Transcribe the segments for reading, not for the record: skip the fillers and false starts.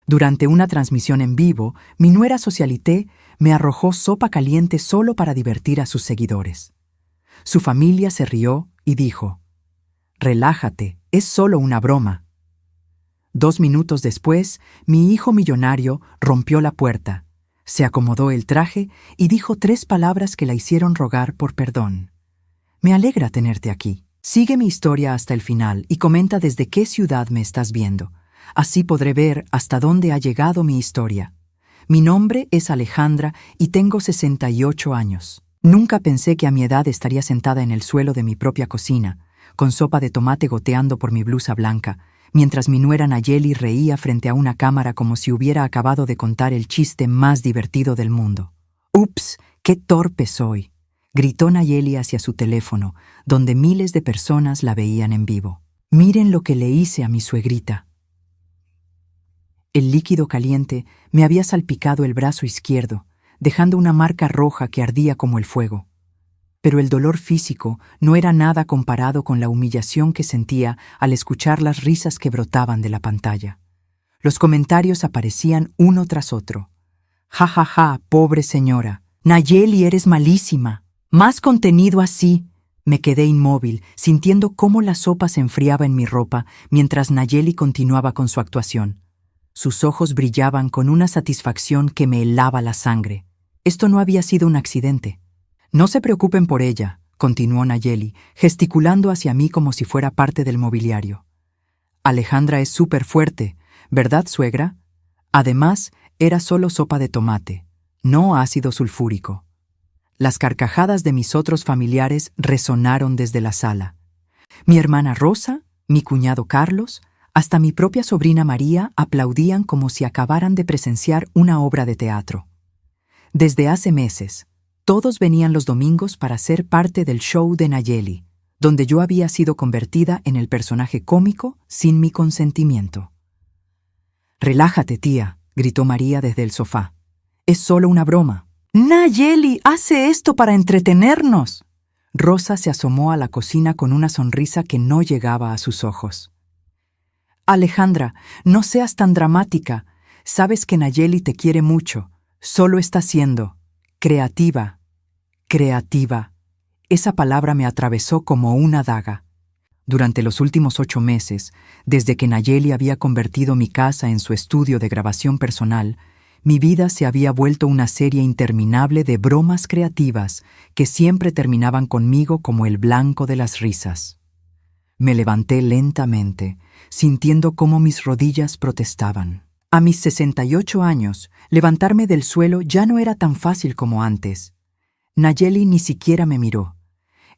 Durante una transmisión en vivo, mi nuera Socialité me arrojó sopa caliente solo para divertir a sus seguidores. Su familia se rió y dijo: «Relájate, es solo una broma». 2 minutos después, mi hijo millonario rompió la puerta, se acomodó el traje y dijo 3 palabras que la hicieron rogar por perdón. «Me alegra tenerte aquí. Sigue mi historia hasta el final y comenta desde qué ciudad me estás viendo. Así podré ver hasta dónde ha llegado mi historia. Mi nombre es Alejandra y tengo 68 años. Nunca pensé que a mi edad estaría sentada en el suelo de mi propia cocina, con sopa de tomate goteando por mi blusa blanca, mientras mi nuera Nayeli reía frente a una cámara como si hubiera acabado de contar el chiste más divertido del mundo. «¡Ups! ¡Qué torpe soy!», gritó Nayeli hacia su teléfono, donde miles de personas la veían en vivo. «Miren lo que le hice a mi suegrita». El líquido caliente me había salpicado el brazo izquierdo, dejando una marca roja que ardía como el fuego. Pero el dolor físico no era nada comparado con la humillación que sentía al escuchar las risas que brotaban de la pantalla. Los comentarios aparecían uno tras otro. «Ja, ja, ja, pobre señora. Nayeli, eres malísima. Más contenido así». Me quedé inmóvil, sintiendo cómo la sopa se enfriaba en mi ropa mientras Nayeli continuaba con su actuación. Sus ojos brillaban con una satisfacción que me helaba la sangre. Esto no había sido un accidente. «No se preocupen por ella», continuó Nayeli, gesticulando hacia mí como si fuera parte del mobiliario. «Alejandra es súper fuerte, ¿verdad, suegra? Además, era solo sopa de tomate, no ácido sulfúrico». Las carcajadas de mis otros familiares resonaron desde la sala. Mi hermana Rosa, mi cuñado Carlos, hasta mi propia sobrina María aplaudían como si acabaran de presenciar una obra de teatro. Desde hace meses, todos venían los domingos para ser parte del show de Nayeli, donde yo había sido convertida en el personaje cómico sin mi consentimiento. «Relájate, tía», gritó María desde el sofá. «Es solo una broma». «Nayeli, hace esto para entretenernos». Rosa se asomó a la cocina con una sonrisa que no llegaba a sus ojos. «Alejandra, no seas tan dramática. Sabes que Nayeli te quiere mucho. Solo está siendo creativa». Creativa. Esa palabra me atravesó como una daga. Durante los últimos 8 meses, desde que Nayeli había convertido mi casa en su estudio de grabación personal, mi vida se había vuelto una serie interminable de bromas creativas que siempre terminaban conmigo como el blanco de las risas. Me levanté lentamente, sintiendo cómo mis rodillas protestaban. A mis 68 años, levantarme del suelo ya no era tan fácil como antes. Nayeli ni siquiera me miró.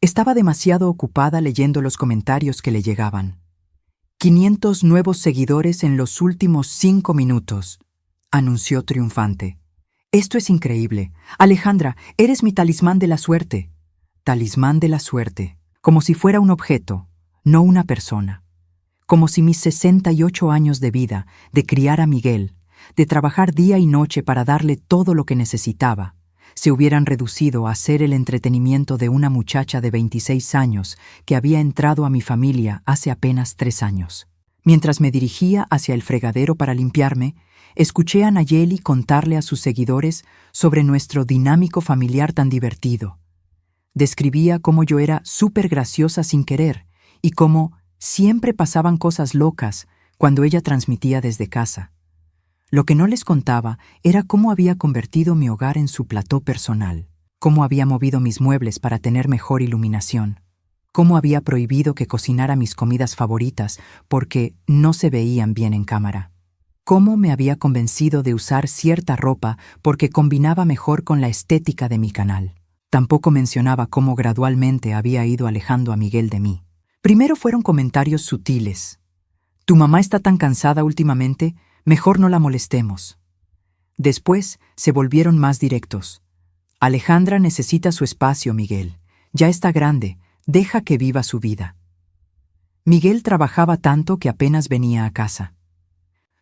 Estaba demasiado ocupada leyendo los comentarios que le llegaban. 500 nuevos seguidores en los últimos 5 minutos, anunció triunfante. «Esto es increíble. Alejandra, eres mi talismán de la suerte». Talismán de la suerte, como si fuera un objeto, no una persona. Como si mis 68 años de vida, de criar a Miguel, de trabajar día y noche para darle todo lo que necesitaba, se hubieran reducido a ser el entretenimiento de una muchacha de 26 años que había entrado a mi familia hace apenas 3 años. Mientras me dirigía hacia el fregadero para limpiarme, escuché a Nayeli contarle a sus seguidores sobre nuestro dinámico familiar tan divertido. Describía cómo yo era súper graciosa sin querer y cómo siempre pasaban cosas locas cuando ella transmitía desde casa. Lo que no les contaba era cómo había convertido mi hogar en su plató personal, cómo había movido mis muebles para tener mejor iluminación, cómo había prohibido que cocinara mis comidas favoritas porque no se veían bien en cámara, cómo me había convencido de usar cierta ropa porque combinaba mejor con la estética de mi canal. Tampoco mencionaba cómo gradualmente había ido alejando a Miguel de mí. Primero fueron comentarios sutiles. «Tu mamá está tan cansada últimamente, mejor no la molestemos». Después se volvieron más directos. «Alejandra necesita su espacio, Miguel. Ya está grande, deja que viva su vida». Miguel trabajaba tanto que apenas venía a casa.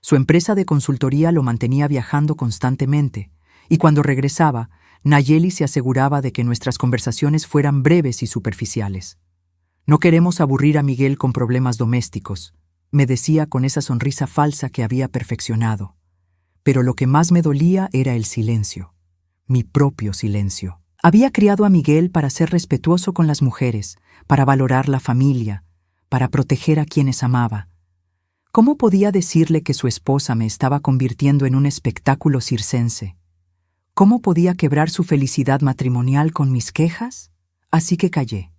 Su empresa de consultoría lo mantenía viajando constantemente, y cuando regresaba, Nayeli se aseguraba de que nuestras conversaciones fueran breves y superficiales. «No queremos aburrir a Miguel con problemas domésticos», me decía con esa sonrisa falsa que había perfeccionado. Pero lo que más me dolía era el silencio, mi propio silencio. Había criado a Miguel para ser respetuoso con las mujeres, para valorar la familia, para proteger a quienes amaba. ¿Cómo podía decirle que su esposa me estaba convirtiendo en un espectáculo circense? ¿Cómo podía quebrar su felicidad matrimonial con mis quejas? Así que callé.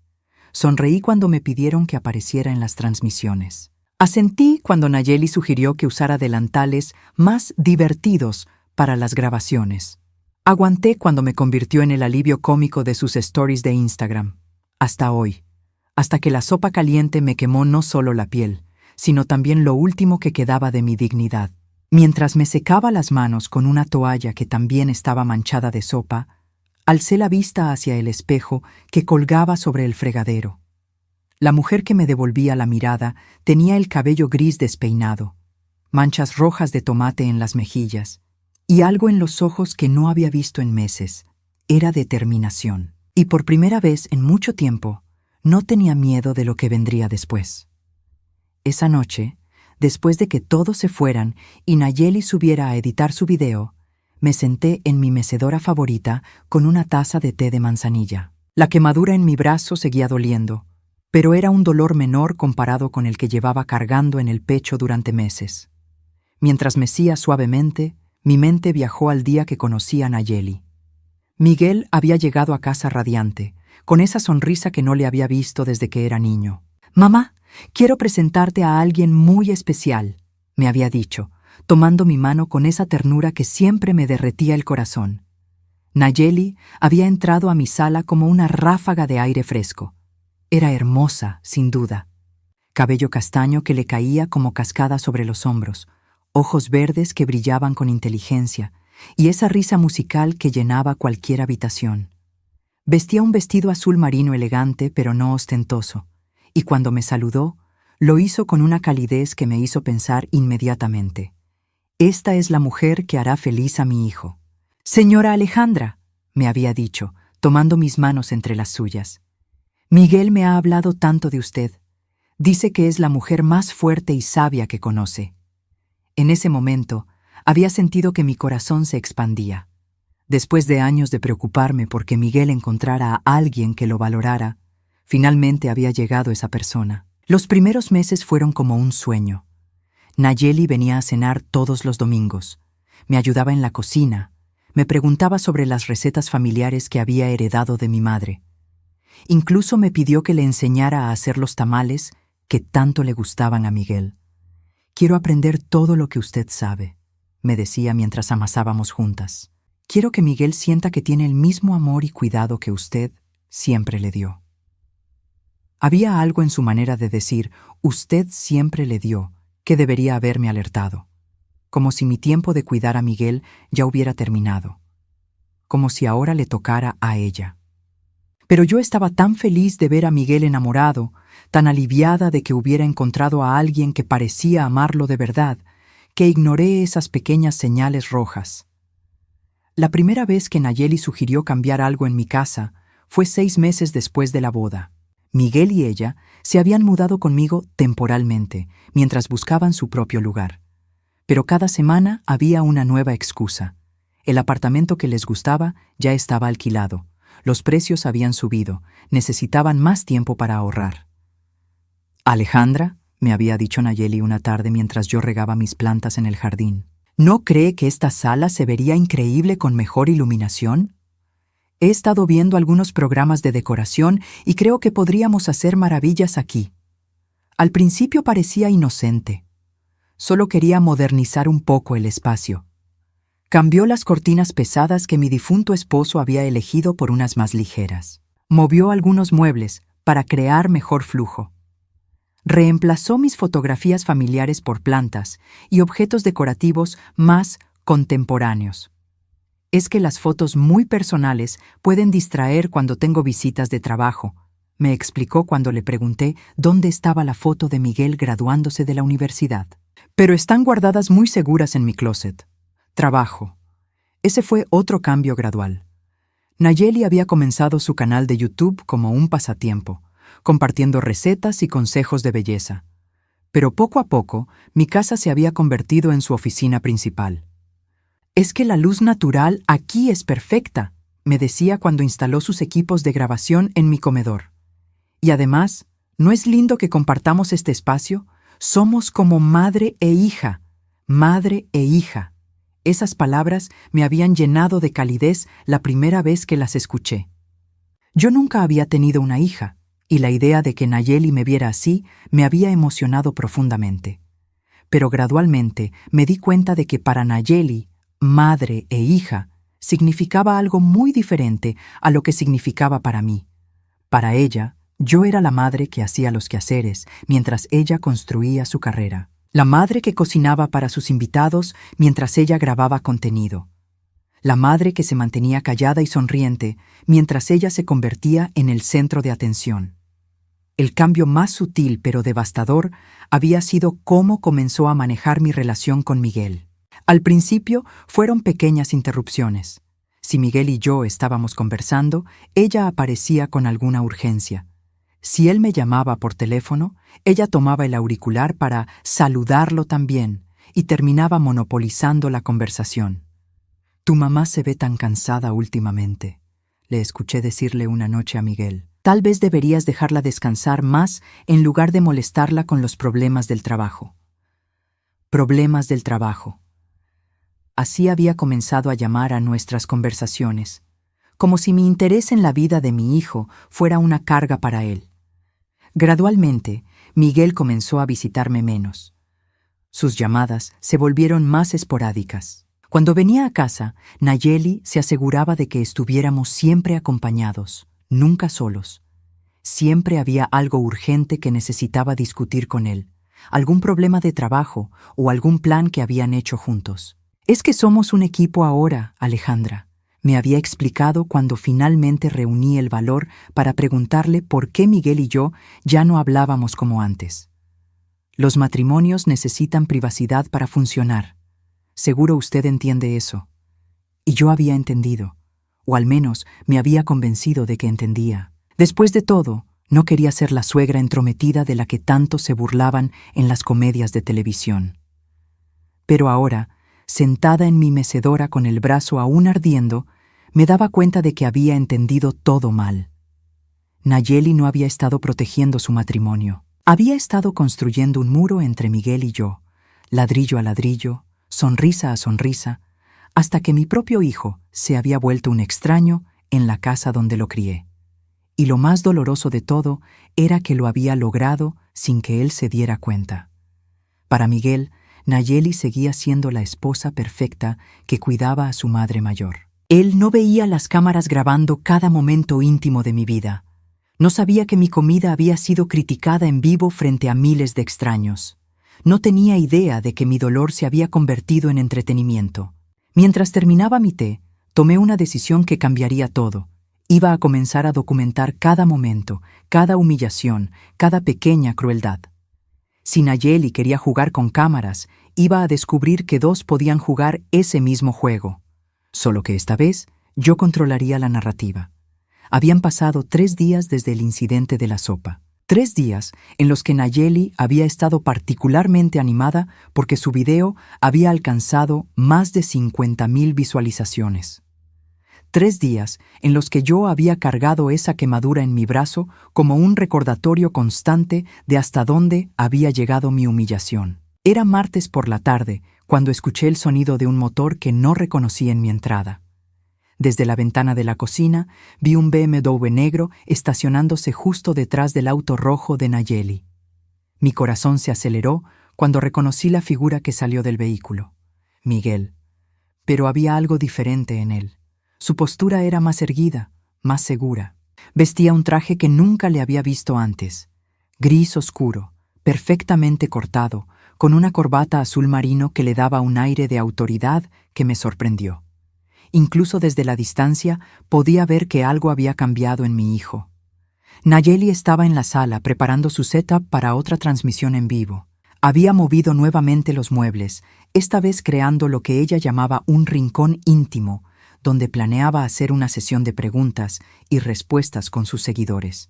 Sonreí cuando me pidieron que apareciera en las transmisiones. Asentí cuando Nayeli sugirió que usara delantales más divertidos para las grabaciones. Aguanté cuando me convirtió en el alivio cómico de sus stories de Instagram. Hasta hoy. Hasta que la sopa caliente me quemó no solo la piel, sino también lo último que quedaba de mi dignidad. Mientras me secaba las manos con una toalla que también estaba manchada de sopa, alcé la vista hacia el espejo que colgaba sobre el fregadero. La mujer que me devolvía la mirada tenía el cabello gris despeinado, manchas rojas de tomate en las mejillas, y algo en los ojos que no había visto en meses. Era determinación. Y por primera vez en mucho tiempo, no tenía miedo de lo que vendría después. Esa noche, después de que todos se fueran y Nayeli subiera a editar su video, me senté en mi mecedora favorita con una taza de té de manzanilla. La quemadura en mi brazo seguía doliendo, pero era un dolor menor comparado con el que llevaba cargando en el pecho durante meses. Mientras mecía suavemente, mi mente viajó al día que conocí a Nayeli. Miguel había llegado a casa radiante, con esa sonrisa que no le había visto desde que era niño. «Mamá, quiero presentarte a alguien muy especial», me había dicho, tomando mi mano con esa ternura que siempre me derretía el corazón. Nayeli había entrado a mi sala como una ráfaga de aire fresco. Era hermosa, sin duda. Cabello castaño que le caía como cascada sobre los hombros, ojos verdes que brillaban con inteligencia, y esa risa musical que llenaba cualquier habitación. Vestía un vestido azul marino elegante pero no ostentoso, y cuando me saludó, lo hizo con una calidez que me hizo pensar inmediatamente: esta es la mujer que hará feliz a mi hijo. «Señora Alejandra», me había dicho, tomando mis manos entre las suyas, «Miguel me ha hablado tanto de usted. Dice que es la mujer más fuerte y sabia que conoce». En ese momento, había sentido que mi corazón se expandía. Después de años de preocuparme porque Miguel encontrara a alguien que lo valorara, finalmente había llegado esa persona. Los primeros meses fueron como un sueño. Nayeli venía a cenar todos los domingos. Me ayudaba en la cocina. Me preguntaba sobre las recetas familiares que había heredado de mi madre. Incluso me pidió que le enseñara a hacer los tamales que tanto le gustaban a Miguel. «Quiero aprender todo lo que usted sabe», me decía mientras amasábamos juntas. «Quiero que Miguel sienta que tiene el mismo amor y cuidado que usted siempre le dio». Había algo en su manera de decir «usted siempre le dio» que debería haberme alertado. Como si mi tiempo de cuidar a Miguel ya hubiera terminado. Como si ahora le tocara a ella. Pero yo estaba tan feliz de ver a Miguel enamorado, tan aliviada de que hubiera encontrado a alguien que parecía amarlo de verdad, que ignoré esas pequeñas señales rojas. La primera vez que Nayeli sugirió cambiar algo en mi casa fue 6 meses después de la boda. Miguel y ella se habían mudado conmigo temporalmente, mientras buscaban su propio lugar. Pero cada semana había una nueva excusa. El apartamento que les gustaba ya estaba alquilado. Los precios habían subido. Necesitaban más tiempo para ahorrar. «Alejandra», me había dicho Nayeli una tarde mientras yo regaba mis plantas en el jardín, ¿no cree que esta sala se vería increíble con mejor iluminación? He estado viendo algunos programas de decoración y creo que podríamos hacer maravillas aquí. Al principio parecía inocente. Solo quería modernizar un poco el espacio. Cambió las cortinas pesadas que mi difunto esposo había elegido por unas más ligeras. Movió algunos muebles para crear mejor flujo. Reemplazó mis fotografías familiares por plantas y objetos decorativos más contemporáneos. Es que las fotos muy personales pueden distraer cuando tengo visitas de trabajo, me explicó cuando le pregunté dónde estaba la foto de Miguel graduándose de la universidad. Pero están guardadas muy seguras en mi closet. Trabajo. Ese fue otro cambio gradual. Nayeli había comenzado su canal de YouTube como un pasatiempo, compartiendo recetas y consejos de belleza. Pero poco a poco, mi casa se había convertido en su oficina principal. Es que la luz natural aquí es perfecta, me decía cuando instaló sus equipos de grabación en mi comedor. Y además, ¿no es lindo que compartamos este espacio? Somos como madre e hija, madre e hija. Esas palabras me habían llenado de calidez la primera vez que las escuché. Yo nunca había tenido una hija, y la idea de que Nayeli me viera así me había emocionado profundamente. Pero gradualmente me di cuenta de que para Nayeli, madre e hija, significaba algo muy diferente a lo que significaba para mí. Para ella, yo era la madre que hacía los quehaceres mientras ella construía su carrera. La madre que cocinaba para sus invitados mientras ella grababa contenido. La madre que se mantenía callada y sonriente mientras ella se convertía en el centro de atención. El cambio más sutil pero devastador había sido cómo comenzó a manejar mi relación con Miguel. Al principio fueron pequeñas interrupciones. Si Miguel y yo estábamos conversando, ella aparecía con alguna urgencia. Si él me llamaba por teléfono, ella tomaba el auricular para saludarlo también y terminaba monopolizando la conversación. «Tu mamá se ve tan cansada últimamente», le escuché decirle una noche a Miguel. «Tal vez deberías dejarla descansar más en lugar de molestarla con los problemas del trabajo». Problemas del trabajo. Así había comenzado a llamar a nuestras conversaciones, como si mi interés en la vida de mi hijo fuera una carga para él. Gradualmente, Miguel comenzó a visitarme menos. Sus llamadas se volvieron más esporádicas. Cuando venía a casa, Nayeli se aseguraba de que estuviéramos siempre acompañados, nunca solos. Siempre había algo urgente que necesitaba discutir con él, algún problema de trabajo o algún plan que habían hecho juntos. «Es que somos un equipo ahora, Alejandra», me había explicado cuando finalmente reuní el valor para preguntarle por qué Miguel y yo ya no hablábamos como antes. «Los matrimonios necesitan privacidad para funcionar. Seguro usted entiende eso». Y yo había entendido, o al menos me había convencido de que entendía. Después de todo, no quería ser la suegra entrometida de la que tanto se burlaban en las comedias de televisión. Pero ahora, sentada en mi mecedora con el brazo aún ardiendo, me daba cuenta de que había entendido todo mal. Nayeli no había estado protegiendo su matrimonio. Había estado construyendo un muro entre Miguel y yo, ladrillo a ladrillo, sonrisa a sonrisa, hasta que mi propio hijo se había vuelto un extraño en la casa donde lo crié. Y lo más doloroso de todo era que lo había logrado sin que él se diera cuenta. Para Miguel, Nayeli seguía siendo la esposa perfecta que cuidaba a su madre mayor. Él no veía las cámaras grabando cada momento íntimo de mi vida. No sabía que mi comida había sido criticada en vivo frente a miles de extraños. No tenía idea de que mi dolor se había convertido en entretenimiento. Mientras terminaba mi té, tomé una decisión que cambiaría todo. Iba a comenzar a documentar cada momento, cada humillación, cada pequeña crueldad. Si Nayeli quería jugar con cámaras, iba a descubrir que dos podían jugar ese mismo juego. Solo que esta vez yo controlaría la narrativa. Habían pasado 3 días desde el incidente de la sopa. 3 días en los que Nayeli había estado particularmente animada porque su video había alcanzado más de 50,000 visualizaciones. 3 días en los que yo había cargado esa quemadura en mi brazo como un recordatorio constante de hasta dónde había llegado mi humillación. Era martes por la tarde cuando escuché el sonido de un motor que no reconocí en mi entrada. Desde la ventana de la cocina vi un BMW negro estacionándose justo detrás del auto rojo de Nayeli. Mi corazón se aceleró cuando reconocí la figura que salió del vehículo. Miguel. Pero había algo diferente en él. Su postura era más erguida, más segura. Vestía un traje que nunca le había visto antes. Gris oscuro, perfectamente cortado, con una corbata azul marino que le daba un aire de autoridad que me sorprendió. Incluso desde la distancia podía ver que algo había cambiado en mi hijo. Nayeli estaba en la sala preparando su setup para otra transmisión en vivo. Había movido nuevamente los muebles, esta vez creando lo que ella llamaba un rincón íntimo, donde planeaba hacer una sesión de preguntas y respuestas con sus seguidores.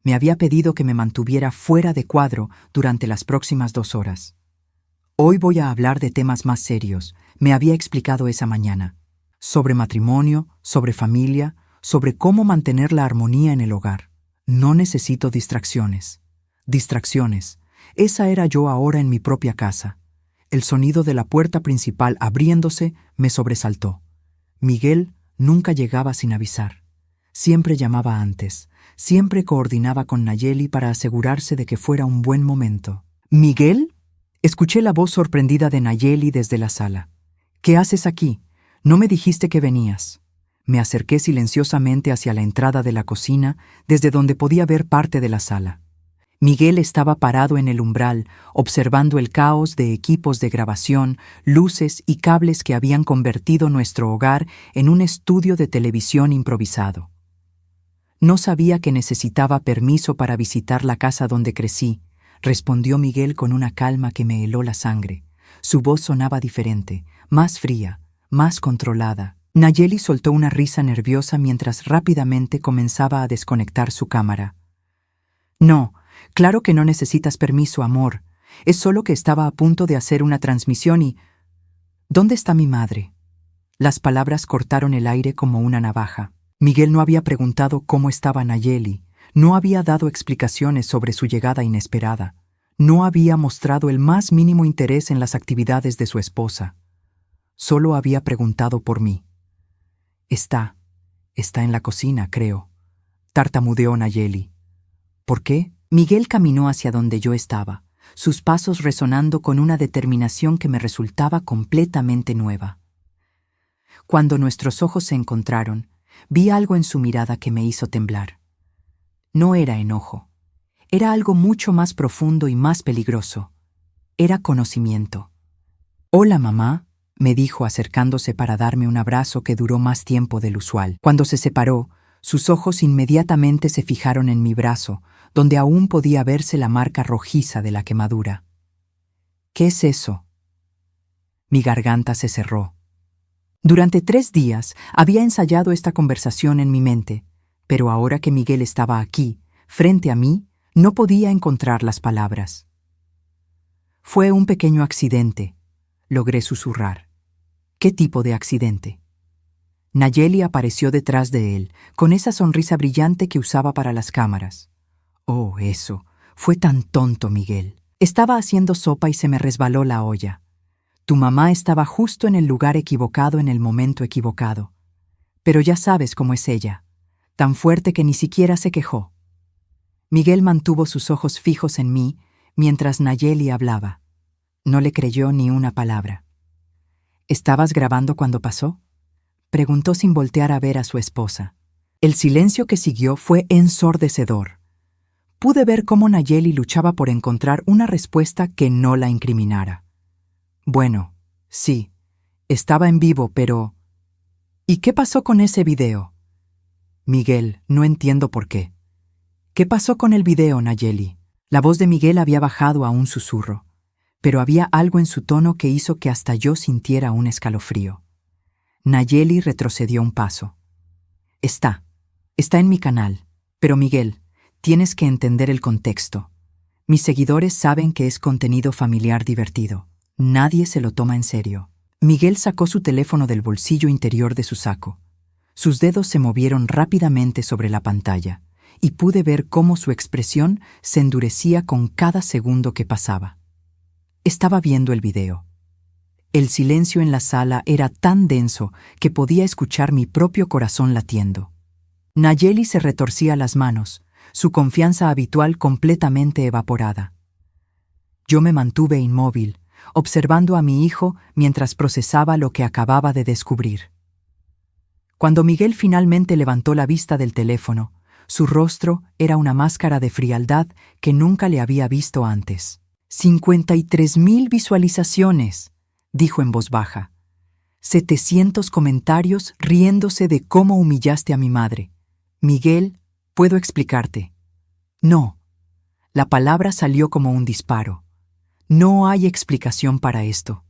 Me había pedido que me mantuviera fuera de cuadro durante las próximas 2 horas. Hoy voy a hablar de temas más serios, me había explicado esa mañana. Sobre matrimonio, sobre familia, sobre cómo mantener la armonía en el hogar. No necesito distracciones. Distracciones. Esa era yo ahora en mi propia casa. El sonido de la puerta principal abriéndose me sobresaltó. Miguel nunca llegaba sin avisar. Siempre llamaba antes. Siempre coordinaba con Nayeli para asegurarse de que fuera un buen momento. ¿Miguel? Escuché la voz sorprendida de Nayeli desde la sala. ¿Qué haces aquí? No me dijiste que venías. Me acerqué silenciosamente hacia la entrada de la cocina, desde donde podía ver parte de la sala. Miguel estaba parado en el umbral, observando el caos de equipos de grabación, luces y cables que habían convertido nuestro hogar en un estudio de televisión improvisado. No sabía que necesitaba permiso para visitar la casa donde crecí, respondió Miguel con una calma que me heló la sangre. Su voz sonaba diferente, más fría, más controlada. Nayeli soltó una risa nerviosa mientras rápidamente comenzaba a desconectar su cámara. No, claro que no necesitas permiso, amor. Es solo que estaba a punto de hacer una transmisión y... ¿Dónde está mi madre? Las palabras cortaron el aire como una navaja. Miguel no había preguntado cómo estaba Nayeli, no había dado explicaciones sobre su llegada inesperada, no había mostrado el más mínimo interés en las actividades de su esposa. Solo había preguntado por mí. Está en la cocina, creo, tartamudeó Nayeli. ¿Por qué? Miguel caminó hacia donde yo estaba, sus pasos resonando con una determinación que me resultaba completamente nueva. Cuando nuestros ojos se encontraron, vi algo en su mirada que me hizo temblar. No era enojo. Era algo mucho más profundo y más peligroso. Era conocimiento. «Hola, mamá», me dijo acercándose para darme un abrazo que duró más tiempo del usual. Cuando se separó, sus ojos inmediatamente se fijaron en mi brazo, donde aún podía verse la marca rojiza de la quemadura. «¿Qué es eso?» Mi garganta se cerró. Durante 3 días había ensayado esta conversación en mi mente, pero ahora que Miguel estaba aquí, frente a mí, no podía encontrar las palabras. «Fue un pequeño accidente», logré susurrar. «¿Qué tipo de accidente?» Nayeli apareció detrás de él, con esa sonrisa brillante que usaba para las cámaras. «Oh, eso. Fue tan tonto, Miguel. Estaba haciendo sopa y se me resbaló la olla. Tu mamá estaba justo en el lugar equivocado en el momento equivocado. Pero ya sabes cómo es ella, tan fuerte que ni siquiera se quejó». Miguel mantuvo sus ojos fijos en mí mientras Nayeli hablaba. No le creyó ni una palabra. «¿Estabas grabando cuando pasó?», preguntó sin voltear a ver a su esposa. El silencio que siguió fue ensordecedor. Pude ver cómo Nayeli luchaba por encontrar una respuesta que no la incriminara. «Bueno, sí, estaba en vivo, pero... ¿Y qué pasó con ese video?» «Miguel, no entiendo por qué». «¿Qué pasó con el video, Nayeli?» La voz de Miguel había bajado a un susurro, pero había algo en su tono que hizo que hasta yo sintiera un escalofrío. Nayeli retrocedió un paso. Está en mi canal, pero Miguel, tienes que entender el contexto. Mis seguidores saben que es contenido familiar divertido. Nadie se lo toma en serio». Miguel sacó su teléfono del bolsillo interior de su saco. Sus dedos se movieron rápidamente sobre la pantalla, y pude ver cómo su expresión se endurecía con cada segundo que pasaba. Estaba viendo el video. El silencio en la sala era tan denso que podía escuchar mi propio corazón latiendo. Nayeli se retorcía las manos, su confianza habitual completamente evaporada. Yo me mantuve inmóvil, observando a mi hijo mientras procesaba lo que acababa de descubrir. Cuando Miguel finalmente levantó la vista del teléfono, su rostro era una máscara de frialdad que nunca le había visto antes. 53,000 visualizaciones, dijo en voz baja. 700 comentarios riéndose de cómo humillaste a mi madre. Miguel, ¿puedo explicarte? No. La palabra salió como un disparo. No hay explicación para esto.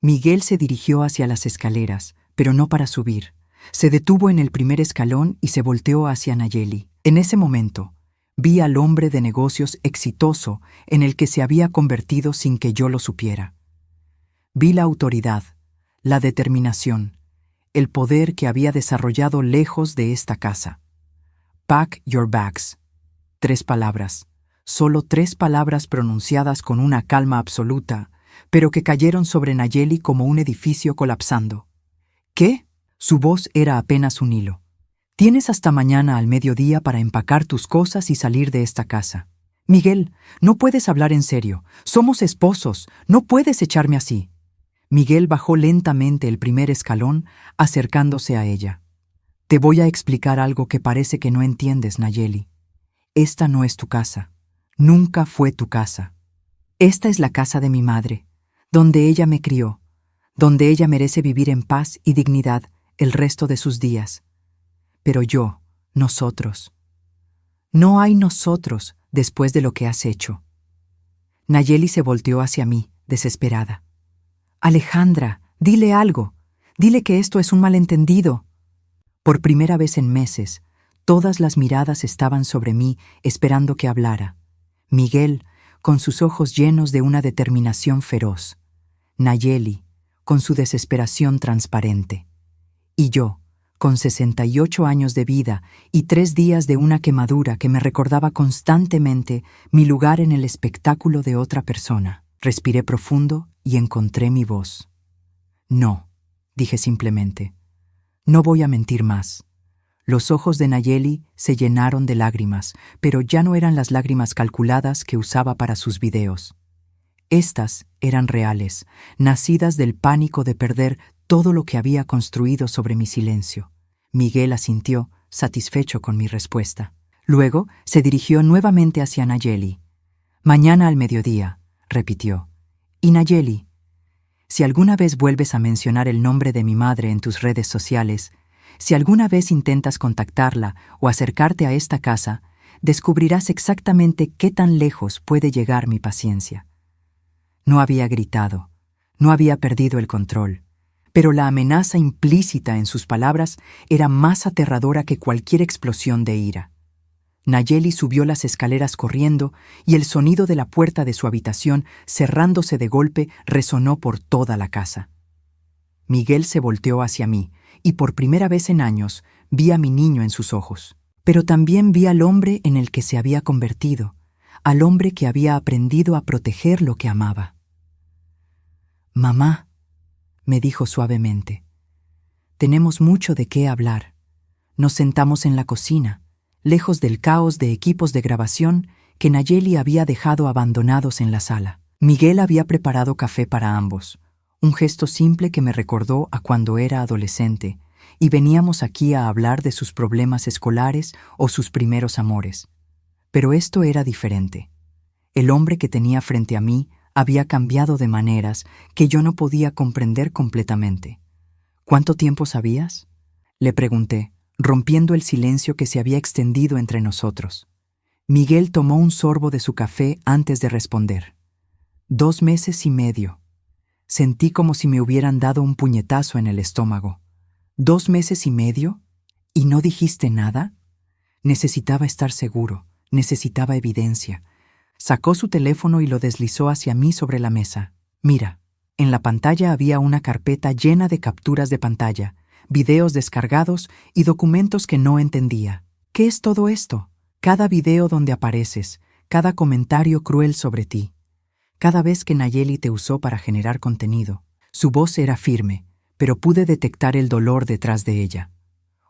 Miguel se dirigió hacia las escaleras, pero no para subir. Se detuvo en el primer escalón y se volteó hacia Nayeli. En ese momento, vi al hombre de negocios exitoso en el que se había convertido sin que yo lo supiera. Vi la autoridad, la determinación, el poder que había desarrollado lejos de esta casa. Pack your bags. 3 palabras, solo 3 palabras pronunciadas con una calma absoluta, pero que cayeron sobre Nayeli como un edificio colapsando. ¿Qué? Su voz era apenas un hilo. Tienes hasta mañana al mediodía para empacar tus cosas y salir de esta casa. Miguel, no puedes hablar en serio. Somos esposos. No puedes echarme así. Miguel bajó lentamente el primer escalón, acercándose a ella. Te voy a explicar algo que parece que no entiendes, Nayeli. Esta no es tu casa. Nunca fue tu casa. Esta es la casa de mi madre, donde ella me crió, donde ella merece vivir en paz y dignidad el resto de sus días. Pero yo, nosotros. No hay nosotros después de lo que has hecho. Nayeli se volteó hacia mí, desesperada. Alejandra, dile algo. Dile que esto es un malentendido. Por primera vez en meses, todas las miradas estaban sobre mí esperando que hablara. Miguel, con sus ojos llenos de una determinación feroz. Nayeli, con su desesperación transparente. Y yo, con 68 años de vida y 3 días de una quemadura que me recordaba constantemente mi lugar en el espectáculo de otra persona. Respiré profundo y encontré mi voz. No, dije simplemente. No voy a mentir más. Los ojos de Nayeli se llenaron de lágrimas, pero ya no eran las lágrimas calculadas que usaba para sus videos. Estas eran reales, nacidas del pánico de perder todo lo que había construido sobre mi silencio. Miguel asintió, satisfecho con mi respuesta. Luego se dirigió nuevamente hacia Nayeli. Mañana al mediodía, repitió. Y Nayeli, si alguna vez vuelves a mencionar el nombre de mi madre en tus redes sociales, si alguna vez intentas contactarla o acercarte a esta casa, descubrirás exactamente qué tan lejos puede llegar mi paciencia. No había gritado, no había perdido el control, pero la amenaza implícita en sus palabras era más aterradora que cualquier explosión de ira. Nayeli subió las escaleras corriendo y el sonido de la puerta de su habitación cerrándose de golpe resonó por toda la casa. Miguel se volteó hacia mí y por primera vez en años vi a mi niño en sus ojos. Pero también vi al hombre en el que se había convertido, al hombre que había aprendido a proteger lo que amaba. Mamá, me dijo suavemente, tenemos mucho de qué hablar. Nos sentamos en la cocina, lejos del caos de equipos de grabación que Nayeli había dejado abandonados en la sala. Miguel había preparado café para ambos, un gesto simple que me recordó a cuando era adolescente, y veníamos aquí a hablar de sus problemas escolares o sus primeros amores. Pero esto era diferente. El hombre que tenía frente a mí había cambiado de maneras que yo no podía comprender completamente. ¿Cuánto tiempo sabías? Le pregunté, rompiendo el silencio que se había extendido entre nosotros. Miguel tomó un sorbo de su café antes de responder. 2 meses y medio. Sentí como si me hubieran dado un puñetazo en el estómago. 2 meses y medio, ¿y no dijiste nada? Necesitaba estar seguro, necesitaba evidencia. Sacó su teléfono y lo deslizó hacia mí sobre la mesa. Mira, en la pantalla había una carpeta llena de capturas de pantalla, videos descargados y documentos que no entendía. ¿Qué es todo esto? Cada video donde apareces, cada comentario cruel sobre ti. Cada vez que Nayeli te usó para generar contenido. Su voz era firme, pero pude detectar el dolor detrás de ella.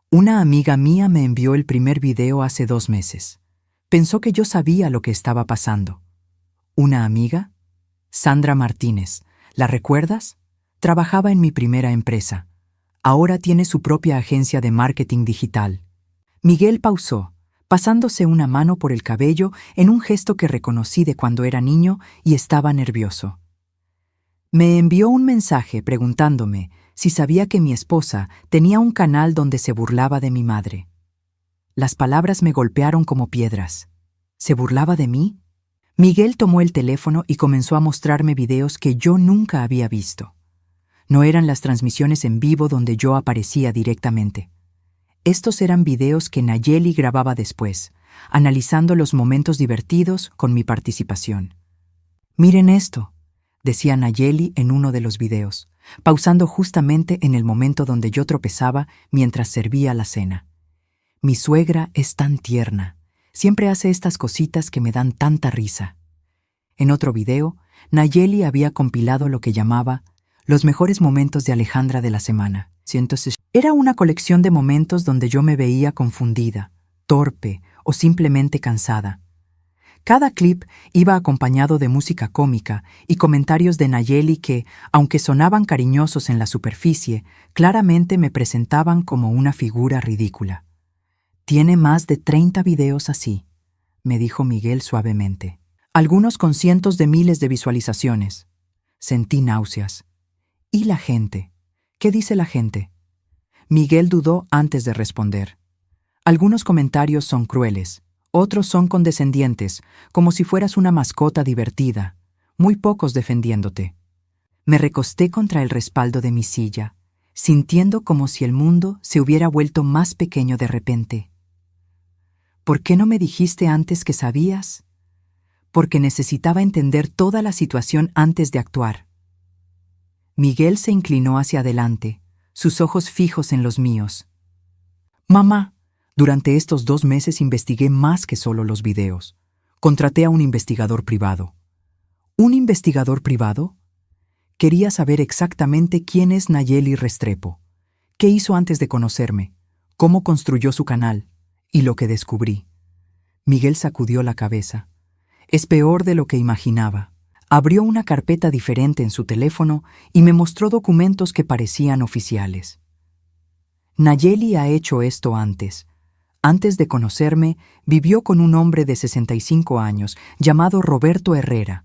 Una amiga mía me envió el primer video hace 2 meses. Pensó que yo sabía lo que estaba pasando. ¿Una amiga? Sandra Martínez. ¿La recuerdas? Trabajaba en mi primera empresa. Ahora tiene su propia agencia de marketing digital. Miguel pausó, pasándose una mano por el cabello en un gesto que reconocí de cuando era niño y estaba nervioso. Me envió un mensaje preguntándome si sabía que mi esposa tenía un canal donde se burlaba de mi madre. Las palabras me golpearon como piedras. ¿Se burlaba de mí? Miguel tomó el teléfono y comenzó a mostrarme videos que yo nunca había visto. No eran las transmisiones en vivo donde yo aparecía directamente. Estos eran videos que Nayeli grababa después, analizando los momentos divertidos con mi participación. «Miren esto», decía Nayeli en uno de los videos. pausando justamente en el momento donde yo tropezaba mientras servía la cena. Mi suegra es tan tierna. Siempre hace estas cositas que me dan tanta risa. En otro video, Nayeli había compilado lo que llamaba los mejores momentos de Alejandra de la semana. Entonces, era una colección de momentos donde yo me veía confundida, torpe o simplemente cansada. Cada clip iba acompañado de música cómica y comentarios de Nayeli que, aunque sonaban cariñosos en la superficie, claramente me presentaban como una figura ridícula. «Tiene más de 30 videos así», me dijo Miguel suavemente. Algunos con cientos de miles de visualizaciones. Sentí náuseas. ¿Y la gente? ¿Qué dice la gente? Miguel dudó antes de responder. Algunos comentarios son crueles, otros son condescendientes, como si fueras una mascota divertida, muy pocos defendiéndote. Me recosté contra el respaldo de mi silla, sintiendo como si el mundo se hubiera vuelto más pequeño de repente. ¿Por qué no me dijiste antes que sabías? Porque necesitaba entender toda la situación antes de actuar. Miguel se inclinó hacia adelante, sus ojos fijos en los míos. «Mamá, durante estos 2 meses investigué más que solo los videos. Contraté a un investigador privado». ¿Un investigador privado? Quería saber exactamente quién es Nayeli Restrepo, qué hizo antes de conocerme, cómo construyó su canal y lo que descubrí. Miguel sacudió la cabeza. Es peor de lo que imaginaba. Abrió una carpeta diferente en su teléfono y me mostró documentos que parecían oficiales. Nayeli ha hecho esto antes. Antes de conocerme, vivió con un hombre de 65 años llamado Roberto Herrera.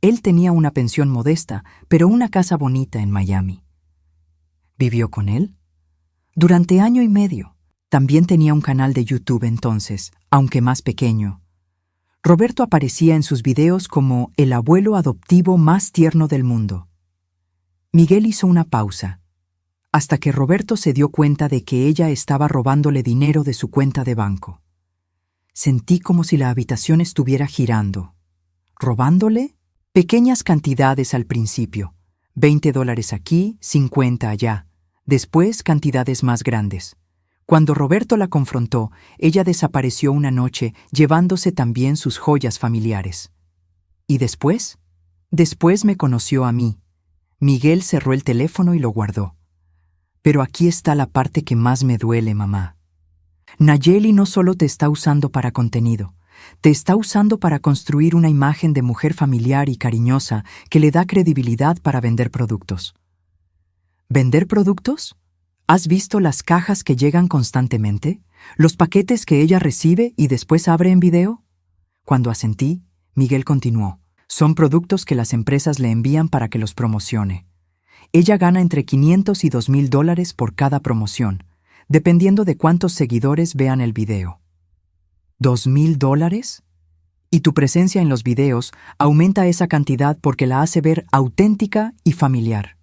Él tenía una pensión modesta, pero una casa bonita en Miami. ¿Vivió con él? Durante 1 año y medio. También tenía un canal de YouTube entonces, aunque más pequeño. Roberto aparecía en sus videos como el abuelo adoptivo más tierno del mundo. Miguel hizo una pausa, hasta que Roberto se dio cuenta de que ella estaba robándole dinero de su cuenta de banco. Sentí como si la habitación estuviera girando. ¿Robándole? Pequeñas cantidades al principio, $20 aquí, 50 allá, después cantidades más grandes. Cuando Roberto la confrontó, ella desapareció una noche, llevándose también sus joyas familiares. ¿Y después? Después me conoció a mí. Miguel cerró el teléfono y lo guardó. Pero aquí está la parte que más me duele, mamá. Nayeli no solo te está usando para contenido, te está usando para construir una imagen de mujer familiar y cariñosa que le da credibilidad para vender productos. ¿Vender productos? ¿Has visto las cajas que llegan constantemente? ¿Los paquetes que ella recibe y después abre en video? Cuando asentí, Miguel continuó. Son productos que las empresas le envían para que los promocione. Ella gana entre $500 y $2,000 por cada promoción, dependiendo de cuántos seguidores vean el video. ¿$2,000? Y tu presencia en los videos aumenta esa cantidad porque la hace ver auténtica y familiar.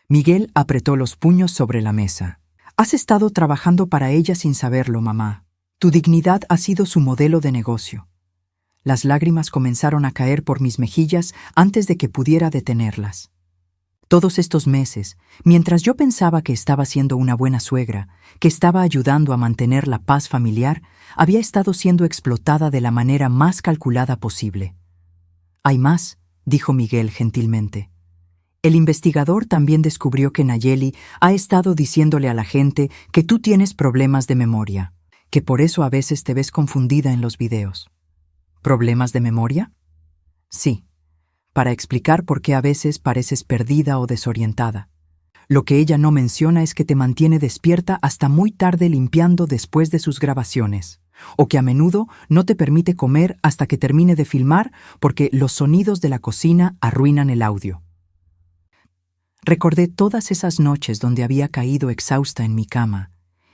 Miguel apretó los puños sobre la mesa. Has estado trabajando para ella sin saberlo, mamá. Tu dignidad ha sido su modelo de negocio. Las lágrimas comenzaron a caer por mis mejillas antes de que pudiera detenerlas. Todos estos meses, mientras yo pensaba que estaba siendo una buena suegra, que estaba ayudando a mantener la paz familiar, había estado siendo explotada de la manera más calculada posible. Hay más, dijo Miguel gentilmente. El investigador también descubrió que Nayeli ha estado diciéndole a la gente que tú tienes problemas de memoria, que por eso a veces te ves confundida en los videos. ¿Problemas de memoria? Sí, para explicar por qué a veces pareces perdida o desorientada. Lo que ella no menciona es que te mantiene despierta hasta muy tarde limpiando después de sus grabaciones, o que a menudo no te permite comer hasta que termine de filmar porque los sonidos de la cocina arruinan el audio. Recordé todas esas noches donde había caído exhausta en mi cama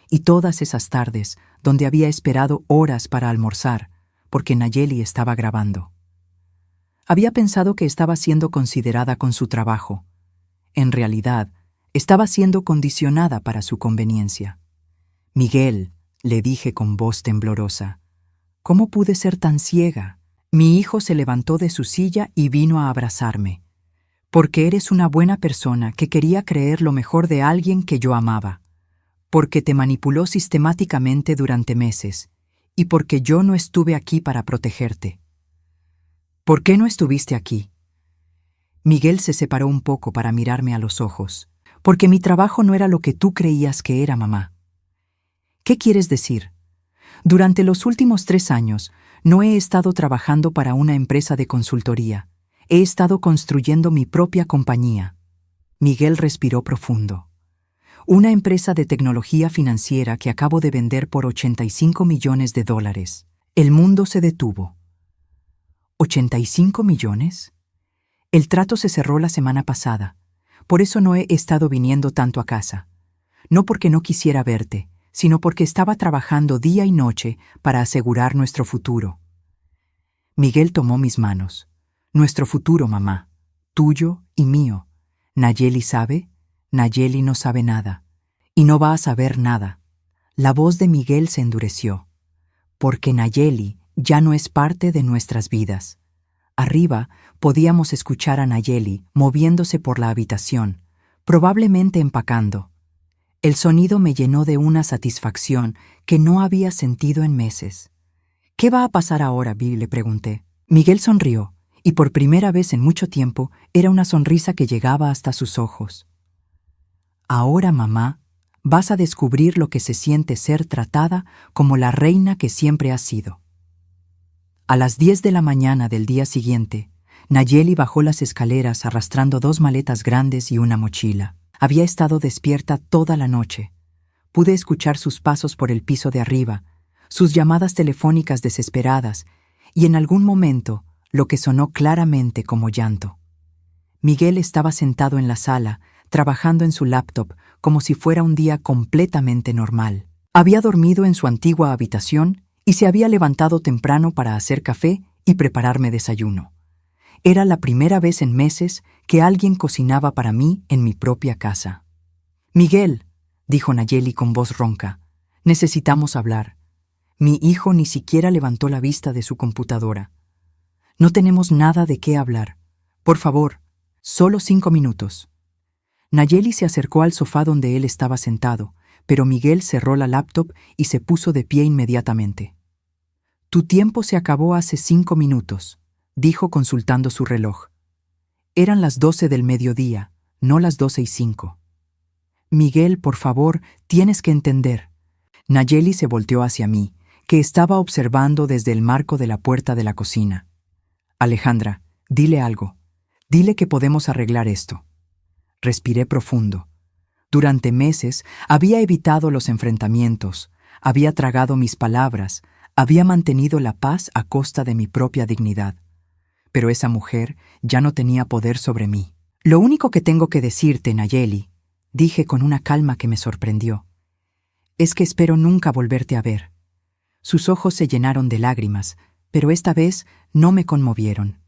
y todas esas tardes donde había esperado horas para almorzar porque Nayeli estaba grabando. Había pensado que estaba siendo considerada con su trabajo. En realidad, estaba siendo condicionada para su conveniencia. Miguel, le dije con voz temblorosa, ¿cómo pude ser tan ciega? Mi hijo se levantó de su silla y vino a abrazarme. Porque eres una buena persona que quería creer lo mejor de alguien que yo amaba. Porque te manipuló sistemáticamente durante meses. Y porque yo no estuve aquí para protegerte. ¿Por qué no estuviste aquí? Miguel se separó un poco para mirarme a los ojos. Porque mi trabajo no era lo que tú creías que era, mamá. ¿Qué quieres decir? Durante los últimos 3 años, no he estado trabajando para una empresa de consultoría. He estado construyendo mi propia compañía. Miguel respiró profundo. Una empresa de tecnología financiera que acabo de vender por $85 millones. El mundo se detuvo. ¿85 millones? El trato se cerró la semana pasada. Por eso no he estado viniendo tanto a casa. No porque no quisiera verte, sino porque estaba trabajando día y noche para asegurar nuestro futuro. Miguel tomó mis manos. Nuestro futuro, mamá. Tuyo y mío. ¿Nayeli sabe? Nayeli no sabe nada. Y no va a saber nada. La voz de Miguel se endureció. Porque Nayeli ya no es parte de nuestras vidas. Arriba podíamos escuchar a Nayeli moviéndose por la habitación, probablemente empacando. El sonido me llenó de una satisfacción que no había sentido en meses. ¿Qué va a pasar ahora, Bill?, le pregunté. Miguel sonrió, y por primera vez en mucho tiempo era una sonrisa que llegaba hasta sus ojos. Ahora, mamá, vas a descubrir lo que se siente ser tratada como la reina que siempre has sido. A las 10 de la mañana del día siguiente, Nayeli bajó las escaleras arrastrando 2 maletas grandes y una mochila. Había estado despierta toda la noche. Pude escuchar sus pasos por el piso de arriba, sus llamadas telefónicas desesperadas y en algún momento lo que sonó claramente como llanto. Miguel estaba sentado en la sala, trabajando en su laptop como si fuera un día completamente normal. Había dormido en su antigua habitación y se había levantado temprano para hacer café y prepararme desayuno. Era la primera vez en meses que alguien cocinaba para mí en mi propia casa. Miguel, dijo Nayeli con voz ronca, necesitamos hablar. Mi hijo ni siquiera levantó la vista de su computadora. No tenemos nada de qué hablar. Por favor, solo 5 minutos. Nayeli se acercó al sofá donde él estaba sentado, pero Miguel cerró la laptop y se puso de pie inmediatamente. Tu tiempo se acabó hace 5 minutos, dijo consultando su reloj. Eran las 12 del mediodía, no las 12:05. Miguel, por favor, tienes que entender. Nayeli se volteó hacia mí, que estaba observando desde el marco de la puerta de la cocina. Alejandra, dile algo. Dile que podemos arreglar esto. Respiré profundo. Durante meses había evitado los enfrentamientos, había tragado mis palabras, había mantenido la paz a costa de mi propia dignidad. Pero esa mujer ya no tenía poder sobre mí. Lo único que tengo que decirte, Nayeli, dije con una calma que me sorprendió, es que espero nunca volverte a ver. Sus ojos se llenaron de lágrimas, pero esta vez no me conmovieron.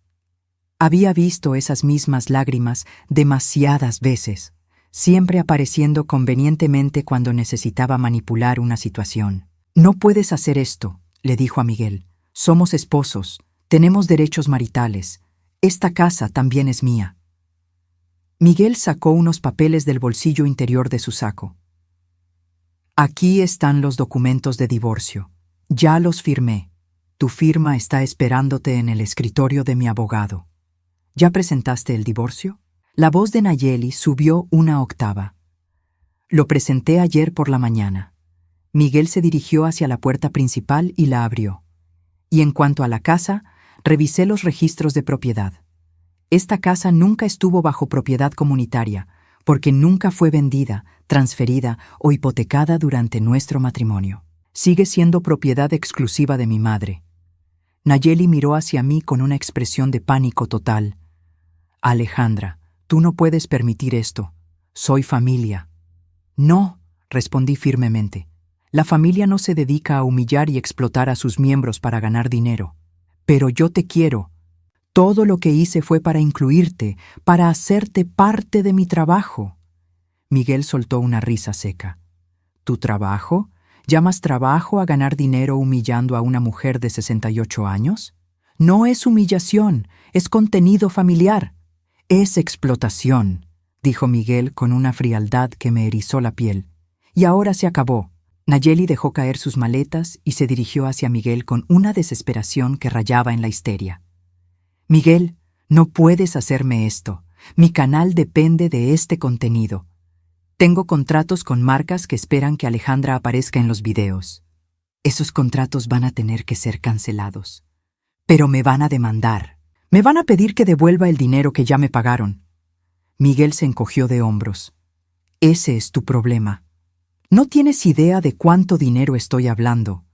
Había visto esas mismas lágrimas demasiadas veces, siempre apareciendo convenientemente cuando necesitaba manipular una situación. No puedes hacer esto, le dijo a Miguel. Somos esposos, tenemos derechos maritales. Esta casa también es mía. Miguel sacó unos papeles del bolsillo interior de su saco. Aquí están los documentos de divorcio. Ya los firmé. Tu firma está esperándote en el escritorio de mi abogado. ¿Ya presentaste el divorcio? La voz de Nayeli subió una octava. Lo presenté ayer por la mañana. Miguel se dirigió hacia la puerta principal y la abrió. Y en cuanto a la casa, revisé los registros de propiedad. Esta casa nunca estuvo bajo propiedad comunitaria, porque nunca fue vendida, transferida o hipotecada durante nuestro matrimonio. Sigue siendo propiedad exclusiva de mi madre. Nayeli miró hacia mí con una expresión de pánico total. Alejandra, tú no puedes permitir esto. Soy familia. No, respondí firmemente. La familia no se dedica a humillar y explotar a sus miembros para ganar dinero. Pero yo te quiero. Todo lo que hice fue para incluirte, para hacerte parte de mi trabajo. Miguel soltó una risa seca. ¿Tu trabajo? ¿Llamas trabajo a ganar dinero humillando a una mujer de 68 años? No es humillación, es contenido familiar. Es explotación, dijo Miguel con una frialdad que me erizó la piel. Y ahora se acabó. Nayeli dejó caer sus maletas y se dirigió hacia Miguel con una desesperación que rayaba en la histeria. Miguel, no puedes hacerme esto. Mi canal depende de este contenido. Tengo contratos con marcas que esperan que Alejandra aparezca en los videos. Esos contratos van a tener que ser cancelados. Pero me van a demandar. Me van a pedir que devuelva el dinero que ya me pagaron. Miguel se encogió de hombros. Ese es tu problema. No tienes idea de cuánto dinero estoy hablando.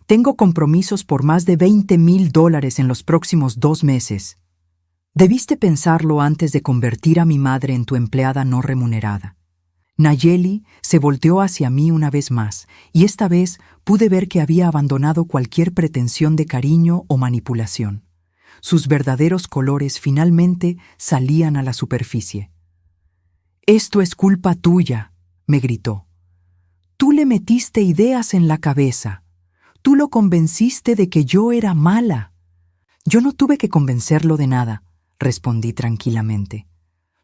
Tengo compromisos por más de $20,000 en los próximos 2 meses. Debiste pensarlo antes de convertir a mi madre en tu empleada no remunerada. Nayeli se volteó hacia mí una vez más, y esta vez pude ver que había abandonado cualquier pretensión de cariño o manipulación. Sus verdaderos colores finalmente salían a la superficie. «Esto es culpa tuya», me gritó. «Tú le metiste ideas en la cabeza. Tú lo convenciste de que yo era mala». «Yo no tuve que convencerlo de nada», respondí tranquilamente.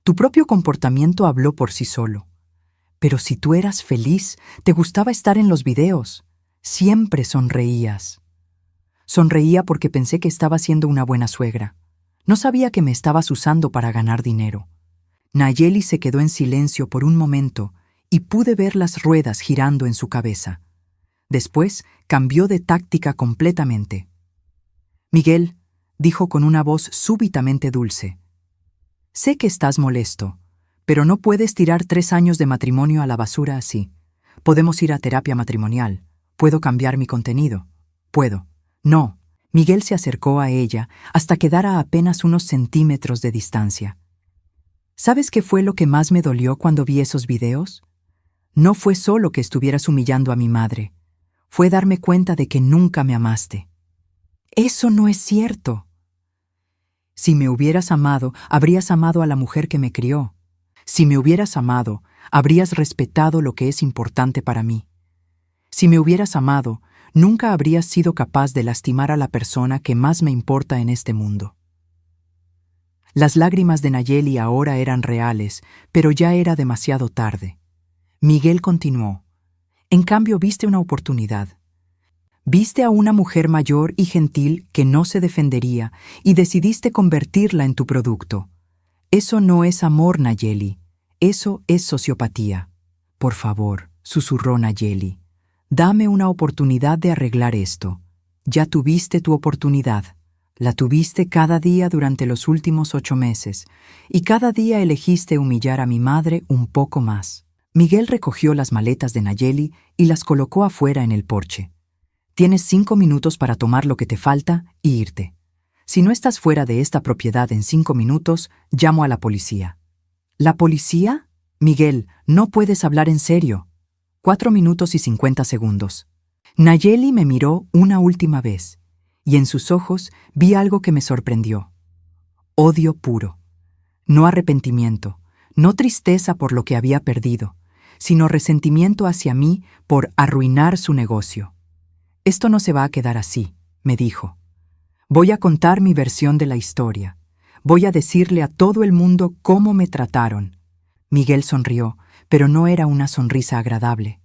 «Tu propio comportamiento habló por sí solo. Pero si tú eras feliz, te gustaba estar en los videos. Siempre sonreías». Sonreía porque pensé que estaba siendo una buena suegra. No sabía que me estabas usando para ganar dinero. Nayeli se quedó en silencio por un momento y pude ver las ruedas girando en su cabeza. Después cambió de táctica completamente. «Miguel», dijo con una voz súbitamente dulce, «sé que estás molesto, pero no puedes tirar 3 años de matrimonio a la basura así. Podemos ir a terapia matrimonial. Puedo cambiar mi contenido. Puedo». «No». Miguel se acercó a ella hasta quedar a apenas unos centímetros de distancia. ¿Sabes qué fue lo que más me dolió cuando vi esos videos? No fue solo que estuvieras humillando a mi madre. Fue darme cuenta de que nunca me amaste. Eso no es cierto. Si me hubieras amado, habrías amado a la mujer que me crió. Si me hubieras amado, habrías respetado lo que es importante para mí. Si me hubieras amado, nunca habrías sido capaz de lastimar a la persona que más me importa en este mundo. Las lágrimas de Nayeli ahora eran reales, pero ya era demasiado tarde. Miguel continuó. En cambio, viste una oportunidad. Viste a una mujer mayor y gentil que no se defendería y decidiste convertirla en tu producto. Eso no es amor, Nayeli. Eso es sociopatía. Por favor, susurró Nayeli. Dame una oportunidad de arreglar esto. Ya tuviste tu oportunidad. La tuviste cada día durante los últimos 8 meses, y cada día elegiste humillar a mi madre un poco más. Miguel recogió las maletas de Nayeli y las colocó afuera en el porche. Tienes 5 minutos para tomar lo que te falta y irte. Si no estás fuera de esta propiedad en 5 minutos, llamo a la policía. ¿La policía? Miguel, no puedes hablar en serio. 4 minutos y 50 segundos. Nayeli me miró una última vez, y en sus ojos vi algo que me sorprendió. Odio puro. No arrepentimiento, no tristeza por lo que había perdido, sino resentimiento hacia mí por arruinar su negocio. Esto no se va a quedar así, me dijo. Voy a contar mi versión de la historia. Voy a decirle a todo el mundo cómo me trataron. Miguel sonrió, pero no era una sonrisa agradable.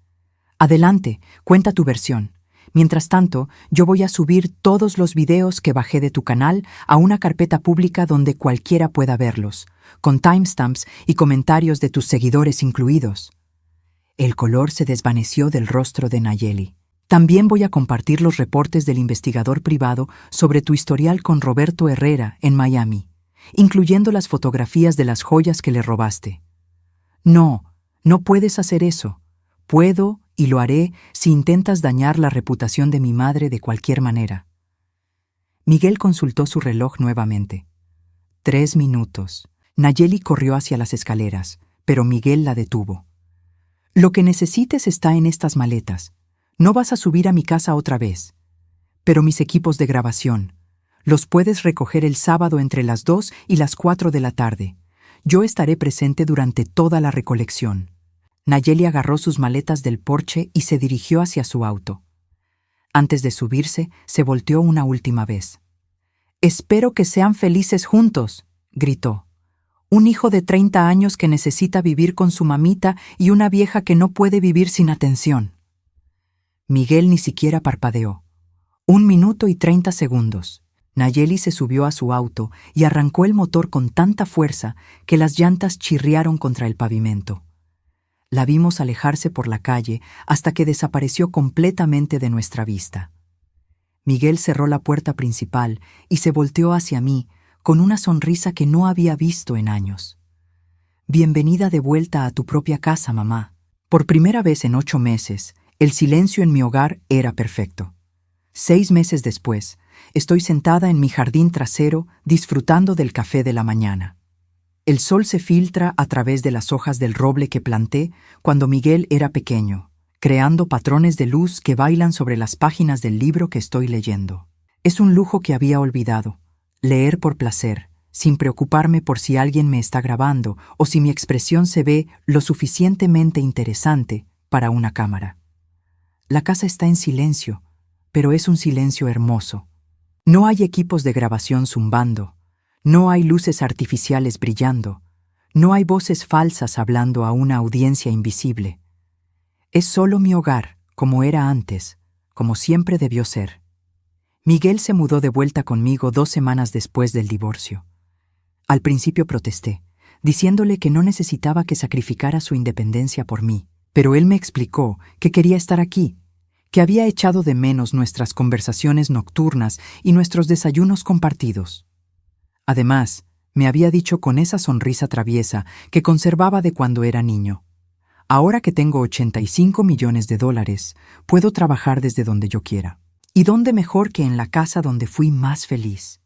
Adelante, cuenta tu versión. Mientras tanto, yo voy a subir todos los videos que bajé de tu canal a una carpeta pública donde cualquiera pueda verlos, con timestamps y comentarios de tus seguidores incluidos. El color se desvaneció del rostro de Nayeli. También voy a compartir los reportes del investigador privado sobre tu historial con Roberto Herrera en Miami, incluyendo las fotografías de las joyas que le robaste. No, no puedes hacer eso. Puedo y lo haré si intentas dañar la reputación de mi madre de cualquier manera. Miguel consultó su reloj nuevamente. 3 minutos. Nayeli corrió hacia las escaleras, pero Miguel la detuvo. Lo que necesites está en estas maletas. No vas a subir a mi casa otra vez. Pero mis equipos de grabación, los puedes recoger el sábado entre las 2 y las 4 de la tarde. Yo estaré presente durante toda la recolección. Nayeli agarró sus maletas del porche y se dirigió hacia su auto. Antes de subirse, se volteó una última vez. «Espero que sean felices juntos», gritó. Un hijo de 30 años que necesita vivir con su mamita y una vieja que no puede vivir sin atención. Miguel ni siquiera parpadeó. 1 minuto y 30 segundos. Nayeli se subió a su auto y arrancó el motor con tanta fuerza que las llantas chirriaron contra el pavimento. La vimos alejarse por la calle hasta que desapareció completamente de nuestra vista. Miguel cerró la puerta principal y se volteó hacia mí con una sonrisa que no había visto en años. Bienvenida de vuelta a tu propia casa, mamá. Por primera vez en 8 meses, el silencio en mi hogar era perfecto. 6 meses después, estoy sentada en mi jardín trasero disfrutando del café de la mañana. El sol se filtra a través de las hojas del roble que planté cuando Miguel era pequeño, creando patrones de luz que bailan sobre las páginas del libro que estoy leyendo. Es un lujo que había olvidado, leer por placer, sin preocuparme por si alguien me está grabando o si mi expresión se ve lo suficientemente interesante para una cámara. La casa está en silencio, pero es un silencio hermoso. No hay equipos de grabación zumbando, no hay luces artificiales brillando, no hay voces falsas hablando a una audiencia invisible. Es solo mi hogar, como era antes, como siempre debió ser. Miguel se mudó de vuelta conmigo 2 semanas después del divorcio. Al principio protesté, diciéndole que no necesitaba que sacrificara su independencia por mí, pero él me explicó que quería estar aquí, que había echado de menos nuestras conversaciones nocturnas y nuestros desayunos compartidos. Además, me había dicho con esa sonrisa traviesa que conservaba de cuando era niño: ahora que tengo $85 millones, puedo trabajar desde donde yo quiera. ¿Y dónde mejor que en la casa donde fui más feliz?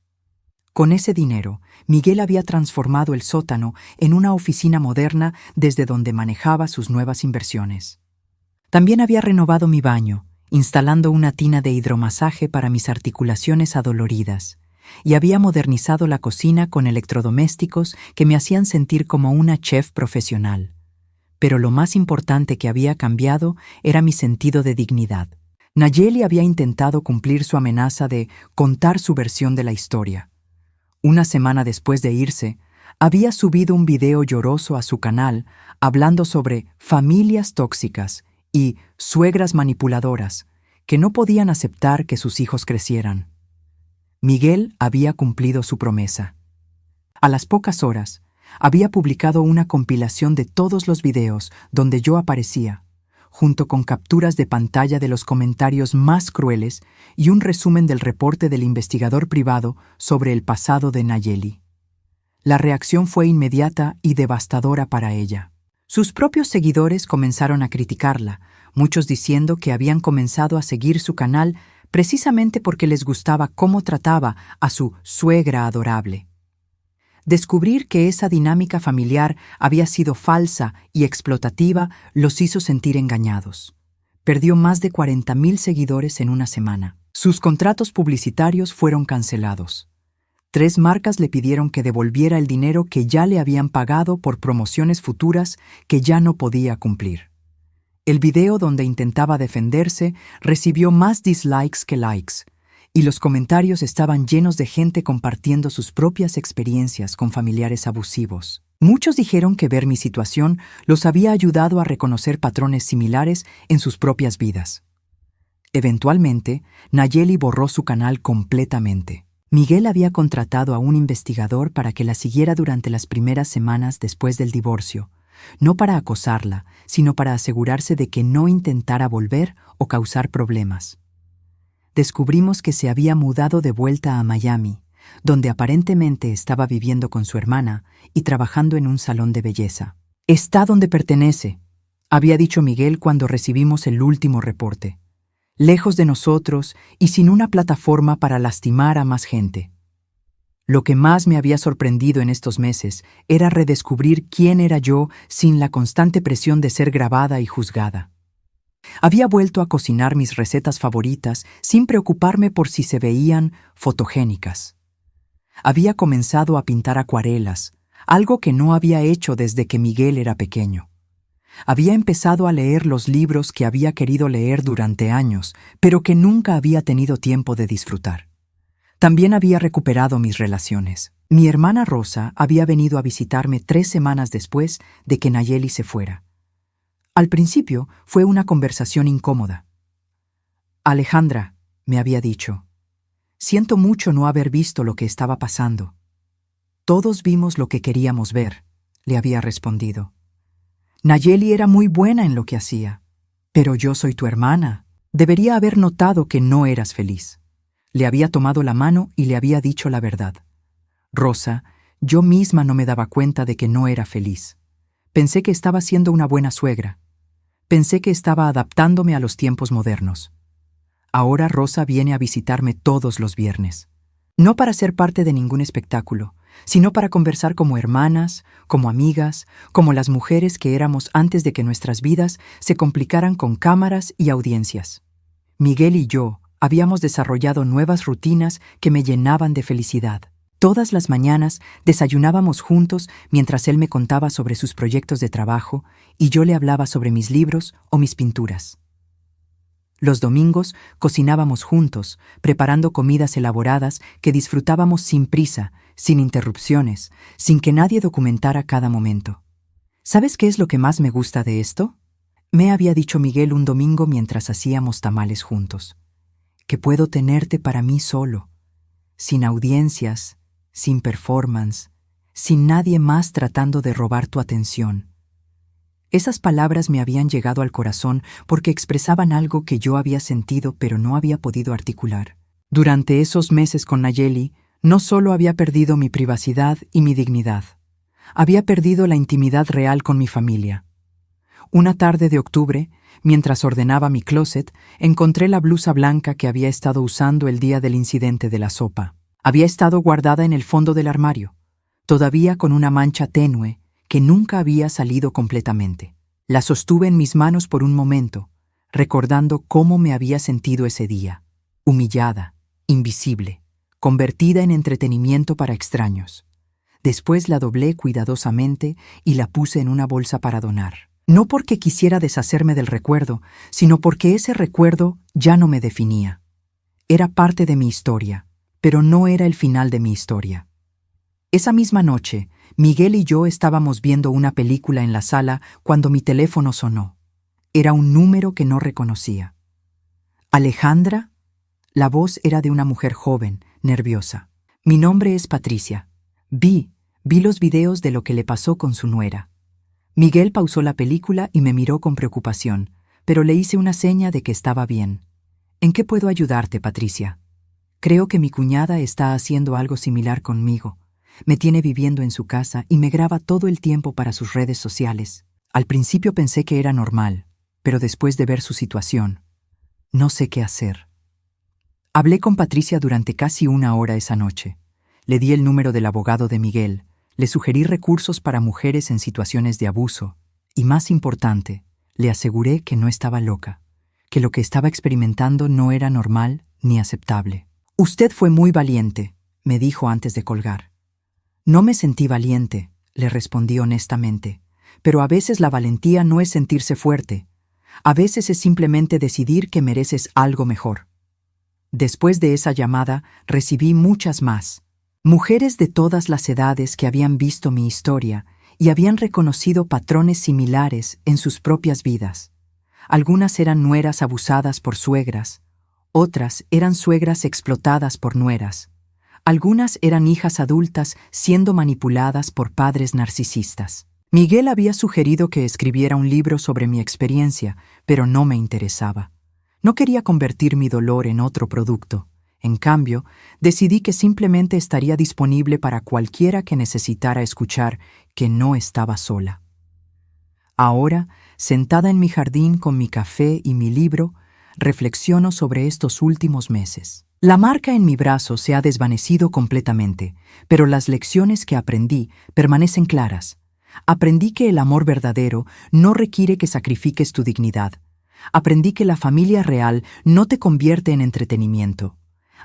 Con ese dinero, Miguel había transformado el sótano en una oficina moderna desde donde manejaba sus nuevas inversiones. También había renovado mi baño, instalando una tina de hidromasaje para mis articulaciones adoloridas, y había modernizado la cocina con electrodomésticos que me hacían sentir como una chef profesional. Pero lo más importante que había cambiado era mi sentido de dignidad. Nayeli había intentado cumplir su amenaza de contar su versión de la historia. Una semana después de irse, había subido un video lloroso a su canal hablando sobre familias tóxicas y suegras manipuladoras que no podían aceptar que sus hijos crecieran. Miguel había cumplido su promesa. A las pocas horas, había publicado una compilación de todos los videos donde yo aparecía, junto con capturas de pantalla de los comentarios más crueles y un resumen del reporte del investigador privado sobre el pasado de Nayeli. La reacción fue inmediata y devastadora para ella. Sus propios seguidores comenzaron a criticarla, muchos diciendo que habían comenzado a seguir su canal precisamente porque les gustaba cómo trataba a su suegra adorable. Descubrir que esa dinámica familiar había sido falsa y explotativa los hizo sentir engañados. Perdió más de 40,000 seguidores en una semana. Sus contratos publicitarios fueron cancelados. 3 marcas le pidieron que devolviera el dinero que ya le habían pagado por promociones futuras que ya no podía cumplir. El video donde intentaba defenderse recibió más dislikes que likes, y los comentarios estaban llenos de gente compartiendo sus propias experiencias con familiares abusivos. Muchos dijeron que ver mi situación los había ayudado a reconocer patrones similares en sus propias vidas. Eventualmente, Nayeli borró su canal completamente. Miguel había contratado a un investigador para que la siguiera durante las primeras semanas después del divorcio, no para acosarla, sino para asegurarse de que no intentara volver o causar problemas. Descubrimos que se había mudado de vuelta a Miami, donde aparentemente estaba viviendo con su hermana y trabajando en un salón de belleza. «Está donde pertenece», había dicho Miguel cuando recibimos el último reporte. «Lejos de nosotros y sin una plataforma para lastimar a más gente». Lo que más me había sorprendido en estos meses era redescubrir quién era yo sin la constante presión de ser grabada y juzgada. Había vuelto a cocinar mis recetas favoritas sin preocuparme por si se veían fotogénicas. Había comenzado a pintar acuarelas, algo que no había hecho desde que Miguel era pequeño. Había empezado a leer los libros que había querido leer durante años, pero que nunca había tenido tiempo de disfrutar. También había recuperado mis relaciones. Mi hermana Rosa había venido a visitarme 3 semanas después de que Nayeli se fuera. Al principio fue una conversación incómoda. Alejandra, me había dicho, siento mucho no haber visto lo que estaba pasando. Todos vimos lo que queríamos ver, le había respondido. Nayeli era muy buena en lo que hacía. Pero yo soy tu hermana. Debería haber notado que no eras feliz. Le había tomado la mano y le había dicho la verdad. Rosa, yo misma no me daba cuenta de que no era feliz. Pensé que estaba siendo una buena suegra. Pensé que estaba adaptándome a los tiempos modernos. Ahora Rosa viene a visitarme todos los viernes. No para ser parte de ningún espectáculo, sino para conversar como hermanas, como amigas, como las mujeres que éramos antes de que nuestras vidas se complicaran con cámaras y audiencias. Miguel y yo habíamos desarrollado nuevas rutinas que me llenaban de felicidad. Todas las mañanas desayunábamos juntos mientras él me contaba sobre sus proyectos de trabajo y yo le hablaba sobre mis libros o mis pinturas. Los domingos cocinábamos juntos, preparando comidas elaboradas que disfrutábamos sin prisa, sin interrupciones, sin que nadie documentara cada momento. ¿Sabes qué es lo que más me gusta de esto? Me había dicho Miguel un domingo mientras hacíamos tamales juntos. Que puedo tenerte para mí solo, sin audiencias, sin performance, sin nadie más tratando de robar tu atención. Esas palabras me habían llegado al corazón porque expresaban algo que yo había sentido pero no había podido articular. Durante esos meses con Nayeli, no solo había perdido mi privacidad y mi dignidad, había perdido la intimidad real con mi familia. Una tarde de octubre, mientras ordenaba mi closet, encontré la blusa blanca que había estado usando el día del incidente de la sopa. Había estado guardada en el fondo del armario, todavía con una mancha tenue que nunca había salido completamente. La sostuve en mis manos por un momento, recordando cómo me había sentido ese día, humillada, invisible, convertida en entretenimiento para extraños. Después la doblé cuidadosamente y la puse en una bolsa para donar. No porque quisiera deshacerme del recuerdo, sino porque ese recuerdo ya no me definía. Era parte de mi historia, pero no era el final de mi historia. Esa misma noche, Miguel y yo estábamos viendo una película en la sala cuando mi teléfono sonó. Era un número que no reconocía. ¿Alejandra? La voz era de una mujer joven, nerviosa. Mi nombre es Patricia. Vi los videos de lo que le pasó con su nuera. Miguel pausó la película y me miró con preocupación, pero le hice una seña de que estaba bien. ¿En qué puedo ayudarte, Patricia? Creo que mi cuñada está haciendo algo similar conmigo. Me tiene viviendo en su casa y me graba todo el tiempo para sus redes sociales. Al principio pensé que era normal, pero después de ver su situación, no sé qué hacer. Hablé con Patricia durante casi 1 hora esa noche. Le di el número del abogado de Miguel, le sugerí recursos para mujeres en situaciones de abuso y, más importante, le aseguré que no estaba loca, que lo que estaba experimentando no era normal ni aceptable. Usted fue muy valiente, me dijo antes de colgar. No me sentí valiente, le respondí honestamente, pero a veces la valentía no es sentirse fuerte. A veces es simplemente decidir que mereces algo mejor. Después de esa llamada, recibí muchas más. Mujeres de todas las edades que habían visto mi historia y habían reconocido patrones similares en sus propias vidas. Algunas eran nueras abusadas por suegras, otras eran suegras explotadas por nueras. Algunas eran hijas adultas siendo manipuladas por padres narcisistas. Miguel había sugerido que escribiera un libro sobre mi experiencia, pero no me interesaba. No quería convertir mi dolor en otro producto. En cambio, decidí que simplemente estaría disponible para cualquiera que necesitara escuchar que no estaba sola. Ahora, sentada en mi jardín con mi café y mi libro, reflexiono sobre estos últimos meses. La marca en mi brazo se ha desvanecido completamente, pero las lecciones que aprendí permanecen claras. Aprendí que el amor verdadero no requiere que sacrifiques tu dignidad. Aprendí que la familia real no te convierte en entretenimiento.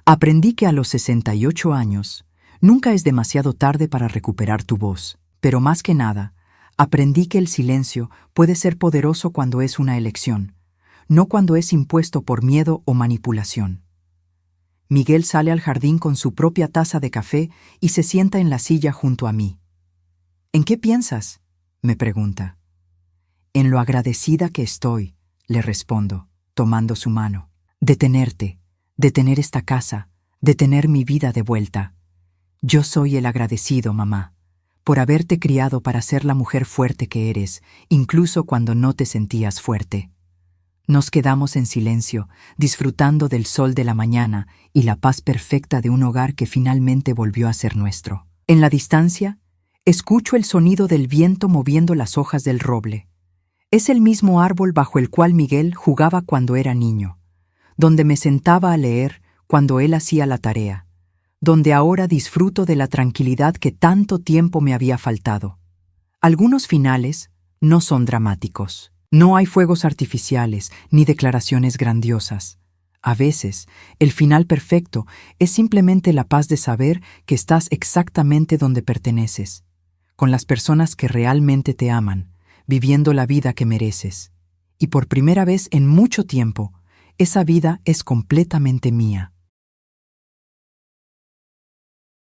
Aprendí que a los 68 años nunca es demasiado tarde para recuperar tu voz, pero más que nada, aprendí que el silencio puede ser poderoso cuando es una elección, no cuando es impuesto por miedo o manipulación. Miguel sale al jardín con su propia taza de café y se sienta en la silla junto a mí. ¿En qué piensas?, me pregunta. En lo agradecida que estoy, le respondo, tomando su mano. De tenerte, de tener esta casa, de tener mi vida de vuelta. Yo soy el agradecido, mamá, por haberte criado para ser la mujer fuerte que eres, incluso cuando no te sentías fuerte. Nos quedamos en silencio, disfrutando del sol de la mañana y la paz perfecta de un hogar que finalmente volvió a ser nuestro. En la distancia, escucho el sonido del viento moviendo las hojas del roble. Es el mismo árbol bajo el cual Miguel jugaba cuando era niño, donde me sentaba a leer cuando él hacía la tarea, donde ahora disfruto de la tranquilidad que tanto tiempo me había faltado. Algunos finales no son dramáticos. No hay fuegos artificiales ni declaraciones grandiosas. A veces, el final perfecto es simplemente la paz de saber que estás exactamente donde perteneces, con las personas que realmente te aman, viviendo la vida que mereces. Y por primera vez en mucho tiempo, esa vida es completamente mía.